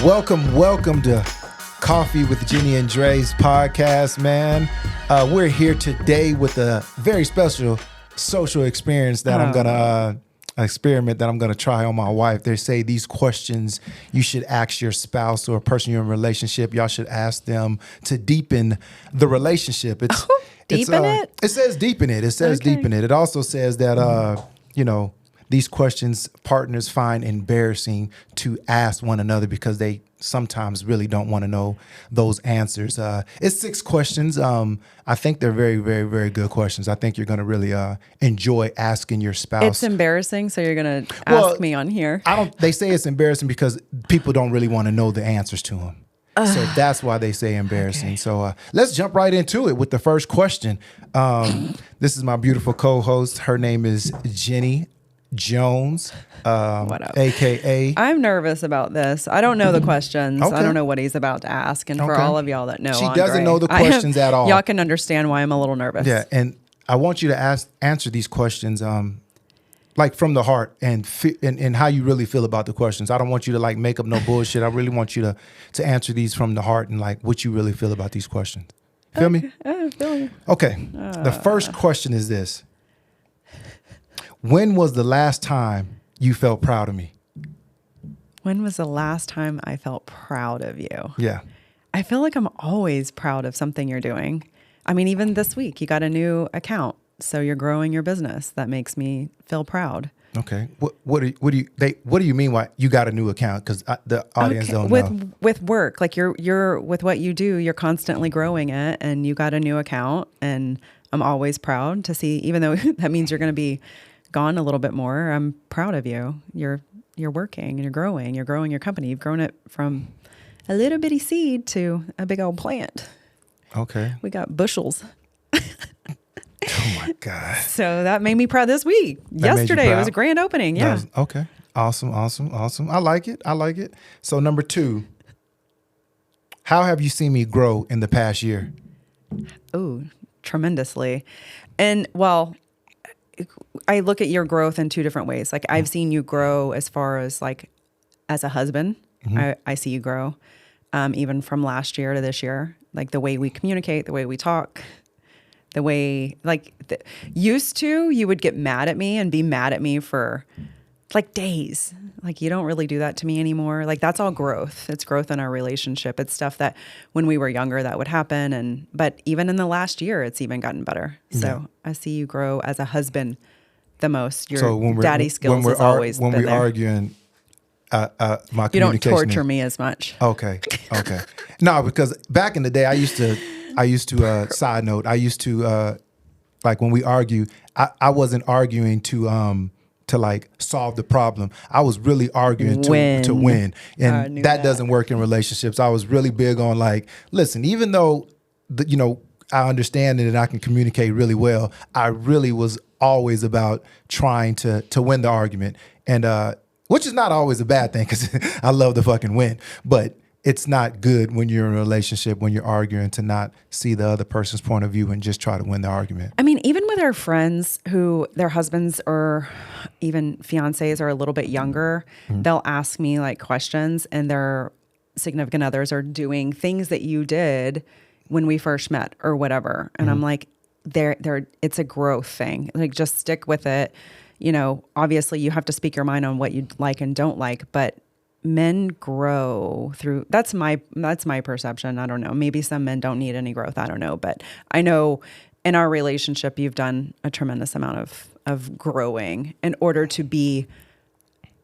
Welcome to Coffee with Jenni and Dre's podcast, man. We're here today with a very special social experience that I'm gonna experiment that I'm gonna try on my wife. They say these questions you should ask your spouse or a person you're in a relationship. Y'all should ask them to deepen the relationship. It says deepen it. It says deepen it. It also says that these questions partners find embarrassing to ask one another because they sometimes really don't want to know those answers. It's 6 questions. I think they're very, very, very good questions. I think you're going to really enjoy asking your spouse. It's embarrassing, so you're going to ask me on here. They say it's embarrassing because people don't really want to know the answers to them. So that's why they say embarrassing. Okay. So let's jump right into it with the first question. This is my beautiful co-host. Her name is Jenni Jones, AKA. I'm nervous about this. I don't know the questions. Okay. I don't know what he's about to ask. And for all of y'all that know, she doesn't know the questions at all. Y'all can understand why I'm a little nervous. Yeah, and I want you to answer these questions like from the heart and how you really feel about the questions. I don't want you to like make up no bullshit. I really want you to answer these from the heart and like what you really feel about these questions. Feel me? I feel you. Okay. The first question is this. When was the last time you felt proud of me? When was the last time I felt proud of you? Yeah. I feel like I'm always proud of something you're doing. I mean, even this week, you got a new account. So you're growing your business. That makes me feel proud. Okay. What do you mean why you got a new account? Because the audience don't know. With work, like you're with what you do, you're constantly growing it, and you got a new account. And I'm always proud to see, even though that means you're going to be gone a little bit more. I'm proud of you. You're working and you're growing. You're growing your company. You've grown it from a little bitty seed to a big old plant. Okay. We got bushels. Oh my God. So that made me proud this week. Yesterday it was a grand opening. Yeah. Okay. Awesome. I like it. So number 2, how have you seen me grow in the past year? Oh, tremendously. And well, I look at your growth in 2 different ways. Like I've seen you grow as far as like as a husband. Mm-hmm. I see you grow even from last year to this year. Like the way we communicate, the way we talk, the way used to you would get mad at me and be mad at me for like days. Like you don't really do that to me anymore. Like that's all growth. It's growth in our relationship. It's stuff that when we were younger that would happen. But even in the last year, it's even gotten better. So I see you grow as a husband the most. Your daddy skills has always been there. When we're arguing, my communication. You don't torture me as much. Okay. No, because back in the day, I used to side note, I used to like when we argue, I wasn't arguing to like solve the problem. I was really arguing to win. And that doesn't work in relationships. I was really big on like, listen, even though I understand it and I can communicate really well, I really was always about trying to win the argument. And which is not always a bad thing because I love to fucking win. But it's not good when you're in a relationship, when you're arguing, to not see the other person's point of view and just try to win the argument. I mean, even with our friends who their husbands or even fiancés are a little bit younger, they'll ask me like questions and their significant others are doing things that you did when we first met or whatever. And I'm like, it's a growth thing. Like just stick with it. Obviously you have to speak your mind on what you like and don't like, but men grow through, that's my perception. I don't know. Maybe some men don't need any growth. I don't know. But I know in our relationship, you've done a tremendous amount of growing in order to be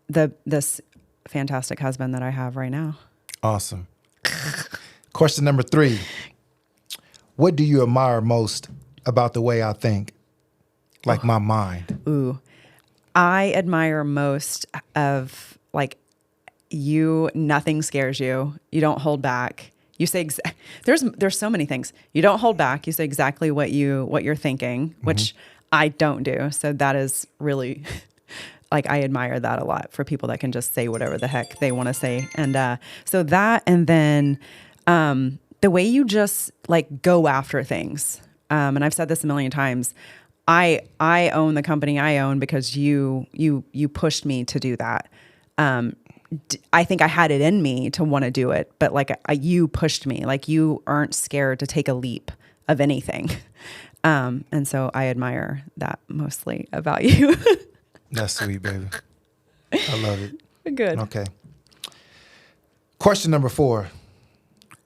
this fantastic husband that I have right now. Awesome. Question number 3. What do you admire most about the way I think? Like my mind. Ooh. I admire most of like, nothing scares you. You don't hold back. You say there's so many things. You don't hold back. You say exactly what you're thinking, which I don't do. So that is really like I admire that a lot for people that can just say whatever the heck they want to say. And so that, and then the way you just like go after things. And I've said this a million times. I own the company I own because you pushed me to do that. I think I had it in me to want to do it, but like you pushed me, like you aren't scared to take a leap of anything. And so I admire that mostly about you. That's sweet, baby. I love it. Good. Okay. Question number 4.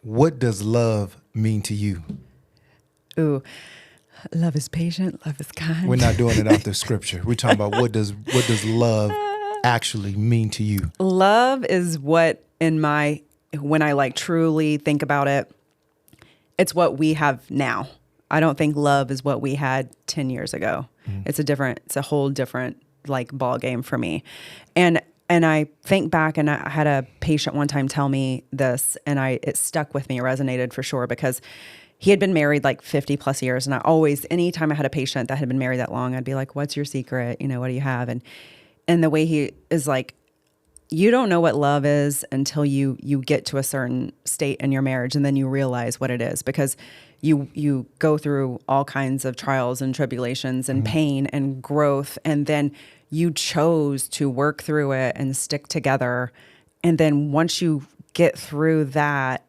What does love mean to you? Ooh, love is patient, love is kind. We're not doing it out the scripture. We're talking about what does love actually mean to you? Love is what when I like truly think about it, it's what we have now. I don't think love is what we had 10 years ago. It's a whole different like ball game for me. And I think back, and I had a patient one time tell me this, and it stuck with me. It resonated for sure, because he had been married like 50 plus years. And I always, anytime I had a patient that had been married that long, I'd be like, what's your secret? What do you have? And the way he is like, you don't know what love is until you get to a certain state in your marriage, and then you realize what it is, because you go through all kinds of trials and tribulations and pain and growth, and then you chose to work through it and stick together. And then once you get through that,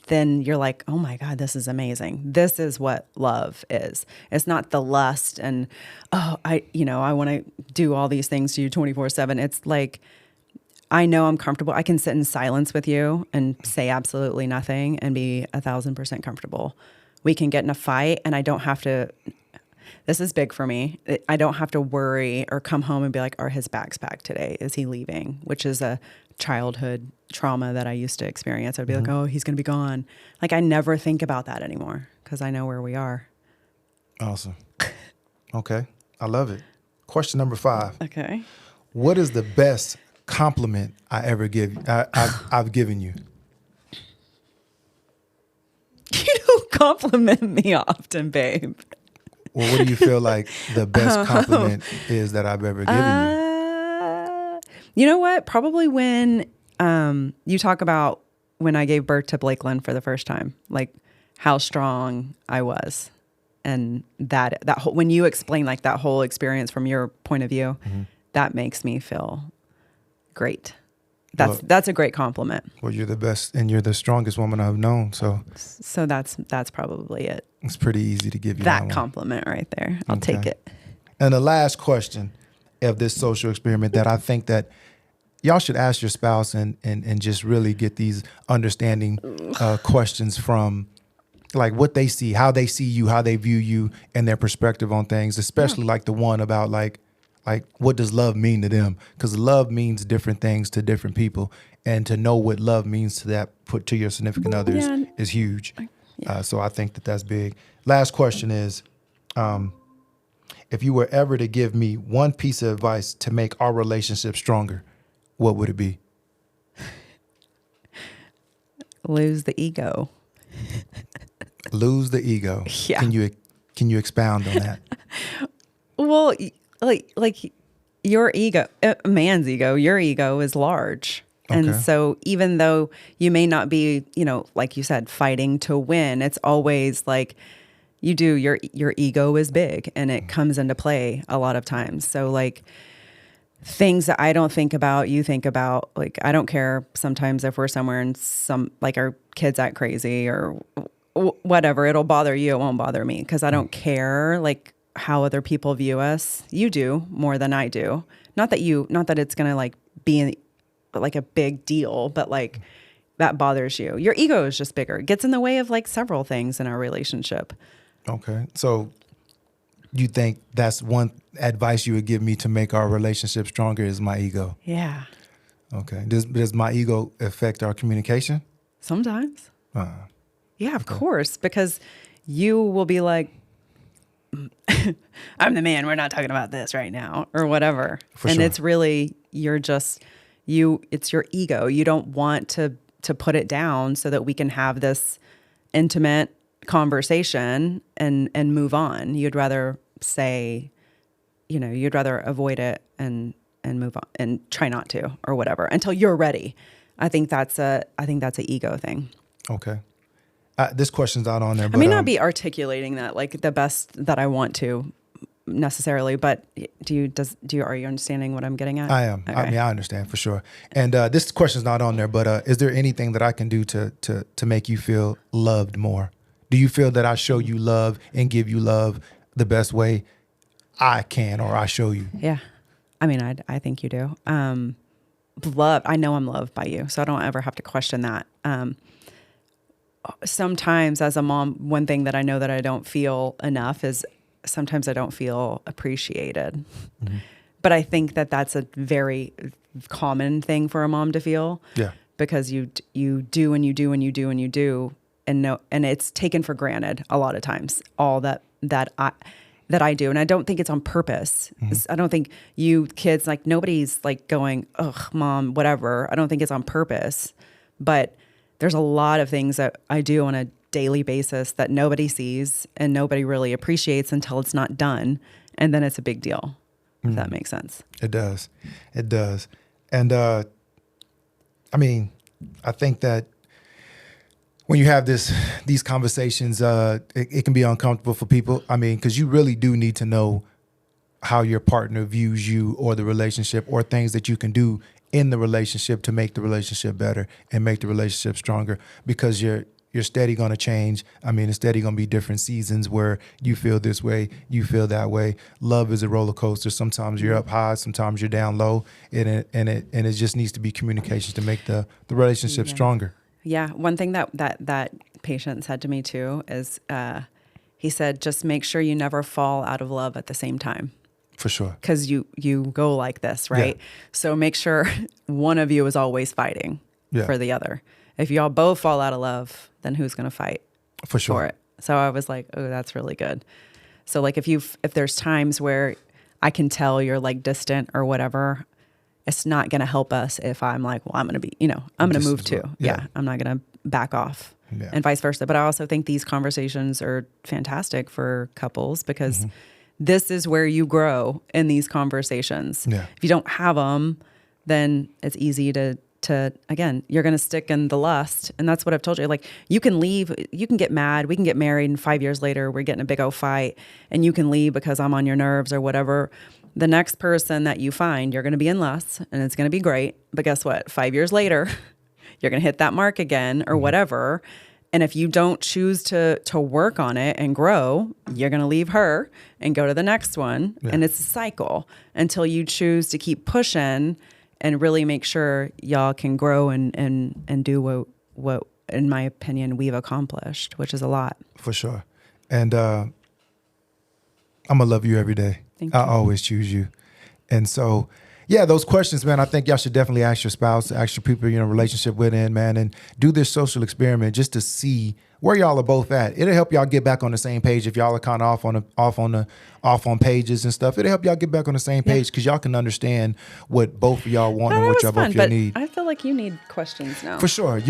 then you're like, oh my God, this is amazing. This is what love is. It's not the lust and, I want to do all these things to you 24/7. It's like, I know I'm comfortable. I can sit in silence with you and say absolutely nothing and be 1,000% comfortable. We can get in a fight, and I don't have to, this is big for me. I don't have to worry or come home and be like, are his bags packed today? Is he leaving? Which is a childhood trauma that I used to experience. I'd be like, oh, he's going to be gone. Like, I never think about that anymore because I know where we are. Awesome. Okay. I love it. Question number 5. Okay. What is the best compliment I've given you? You don't compliment me often, babe. Well, what do you feel like the best compliment is that I've ever given you? You know what? Probably when you talk about when I gave birth to Blakeland for the first time, like how strong I was. And that whole, when you explain like that whole experience from your point of view, that makes me feel great. That's a great compliment. Well, you're the best and you're the strongest woman I've known. So that's probably it. It's pretty easy to give you that compliment right there. I'll take it. And the last question of this social experiment that I think that y'all should ask your spouse and just really get these understanding questions from, like what they see, how they see you, how they view you, and their perspective on things, especially like the one about like what does love mean to them? Because love means different things to different people, and to know what love means to your significant others is huge. Yeah. So I think that's big. Last question is, if you were ever to give me one piece of advice to make our relationship stronger, what would it be? Lose the ego. Lose the ego. Yeah. Can you expound on that? Well, like your ego, a man's ego, your ego is large. Okay. And so even though you may not be, like you said, fighting to win, it's always like your ego is big and it comes into play a lot of times. So like things that I don't think about, you think about. Like, I don't care sometimes if we're somewhere and our kids act crazy or whatever, it'll bother you, it won't bother me, because I don't care like how other people view us. You do more than I do. Not that it's gonna like be like a big deal, but like that bothers you. Your ego is just bigger. It gets in the way of like several things in our relationship. Okay. So you think that's one advice you would give me to make our relationship stronger is my ego? Yeah. Okay. Does my ego affect our communication? Sometimes. Yeah, of course, because you will be like, I'm the man, we're not talking about this right now, or whatever. It's really, it's your ego. You don't want to put it down so that we can have this intimate conversation and move on. You'd rather say, you'd rather avoid it and move on and try not to, or whatever, until you're ready. I think that's an ego thing. Okay. This question's out on there. But, I may not be articulating that like the best that I want to, necessarily, but are you understanding what I'm getting at? I am. Okay. I mean, I understand for sure. And this question's not on there, but is there anything that I can do to make you feel loved more? Do you feel that I show you love and give you love the best way I can, or I show you? Yeah. I mean, I think you do. Love. I know I'm loved by you, so I don't ever have to question that. Sometimes as a mom, one thing that I know that I don't feel enough is sometimes I don't feel appreciated. Mm-hmm. But I think that that's a very common thing for a mom to feel. Yeah. Because you do and you do and you do and you do, and it's taken for granted a lot of times, all that I do. And I don't think it's on purpose. Mm-hmm. I don't think you kids, like nobody's like going, ugh, mom, whatever. I don't think it's on purpose, but there's a lot of things that I do on a daily basis that nobody sees and nobody really appreciates until it's not done. And then it's a big deal. If that makes sense. It does. It does. And, I mean, I think that when you have these conversations, it can be uncomfortable for people. I mean, because you really do need to know how your partner views you or the relationship, or things that you can do in the relationship to make the relationship better and make the relationship stronger, because you're steady going to change. I mean, it's steady going to be different seasons where you feel this way, you feel that way. Love is a roller coaster. Sometimes you're up high, sometimes you're down low, and it just needs to be communication to make the relationship stronger. Yeah. One thing that patient said to me too is he said, just make sure you never fall out of love at the same time. For sure. Because you go like this, right? Yeah. So make sure one of you is always fighting for the other. If y'all both fall out of love, then who's going to fight for it? So I was like, oh, that's really good. So like if there's times where I can tell you're like distant or whatever, it's not going to help us if I'm like, well, I'm going to be, I'm going to move too. Yeah. I'm not going to back off and vice versa. But I also think these conversations are fantastic for couples because this is where you grow in these conversations. Yeah. If you don't have them, then it's easy to again, you're going to stick in the lust. And that's what I've told you. Like, you can leave, you can get mad, we can get married, and 5 years later, we're getting a big old fight, and you can leave because I'm on your nerves or whatever. The next person that you find, you're going to be in lust, and it's going to be great. But guess what? 5 years later, you're going to hit that mark again or whatever. And if you don't choose to work on it and grow, you're going to leave her and go to the next one. Yeah. And it's a cycle until you choose to keep pushing and really make sure y'all can grow and do what, in my opinion, we've accomplished, which is a lot. For sure. And I'm going to love you every day. Thank you. I always choose you. And so, yeah, those questions, man, I think y'all should definitely ask your spouse, ask your people you're in a relationship with, man, and do this social experiment just to see where y'all are both at. It'll help y'all get back on the same page if y'all are kind of off on pages and stuff. It'll help y'all get back on the same page because y'all can understand what both of y'all want and what y'all both y'all need. I feel like you need questions now. For sure,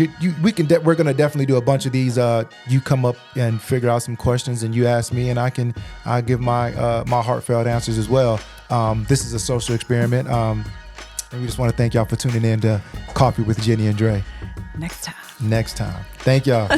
we're gonna definitely do a bunch of these. You come up and figure out some questions, and you ask me, and I give my heartfelt answers as well. This is a social experiment. And we just want to thank y'all for tuning in to Coffee with Jenni and Dre. Next time. Thank y'all.